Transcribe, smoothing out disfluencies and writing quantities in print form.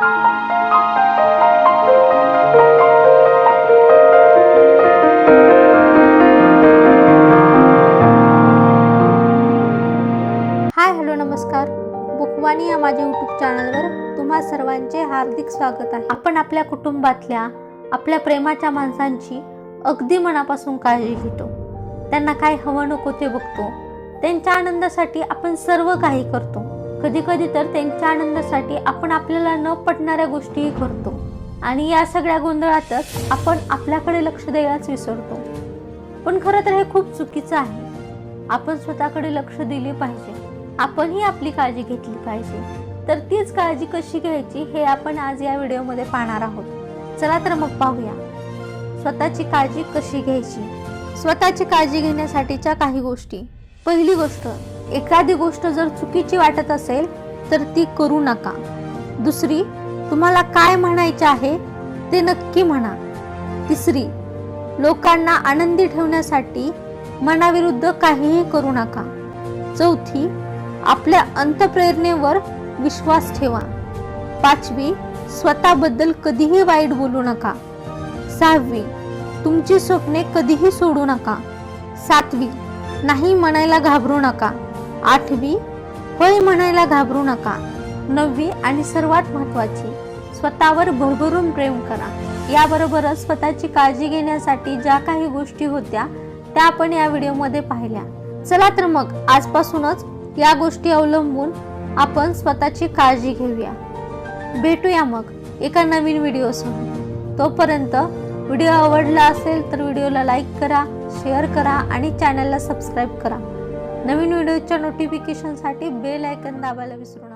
Hi hello नमस्कार. बुकवाणी या माझ्या यूट्यूब चॅनलवर तुम्हा सर्वांचे हार्दिक स्वागत आहे. आपण आपल्या कुटुंबातल्या आपल्या प्रेमाच्या माणसांची अगदी मनापासून काळजी घेतो. त्यांना काय हवं नको ते बघतो. त्यांच्या आनंदासाठी आपण सर्व काही करतो. कधी कधी तर त्यांच्या आनंदासाठी आपण आपल्याला न पटणाऱ्या गोष्टीही करतो. आणि या सगळ्या गोंधळातच आपण आपल्याकडे लक्ष द्यायलाच विसरतो. पण खरं तर हे खूप चुकीचं आहे. आपण स्वतःकडे लक्ष दिले पाहिजे. आपणही आपली काळजी घेतली पाहिजे. तर तीच काळजी कशी घ्यायची हे आपण आज या व्हिडिओमध्ये पाहणार आहोत. चला तर मग पाहूया स्वतःची काळजी कशी घ्यायची. स्वतःची काळजी घेण्यासाठीच्या काही गोष्टी. पहिली गोष्ट, एखादी गोष्ट जर चुकीची वाटत असेल तर ती करू नका. दुसरी, तुम्हाला काय म्हणायचे आहे ते नक्की म्हणा. तिसरी, लोकांना आनंदी ठेवण्यासाठी मनाविरुद्ध काहीही करू नका. चौथी, आपल्या अंतःप्रेरणेवर विश्वास ठेवा. पाचवी, स्वतःबद्दल कधीही वाईट बोलू नका. सहावी, तुमची स्वप्ने कधीही सोडू नका. सातवी, नाही म्हणायला घाबरू नका. आठवी, होय म्हणायला घाबरू नका. नववी आणि सर्वात महत्त्वाची, स्वतःवर भरभरून प्रेम करा. याबरोबरच स्वतःची काळजी घेण्यासाठी ज्या काही गोष्टी होत्या त्या आपण या व्हिडिओमध्ये पाहिल्या. चला तर मग आजपासूनच या गोष्टी अवलंबून आपण स्वतःची काळजी घेऊया. भेटूया मग एका नवीन व्हिडिओसह. तोपर्यंत व्हिडिओ आवडला असेल तर व्हिडिओला लाईक करा, शेअर करा आणि चॅनलला सबस्क्राईब करा. नवीन व्हिडिओच्या नोटिफिकेशनसाठी बेल आयकॉन दाबायला विसरू नका.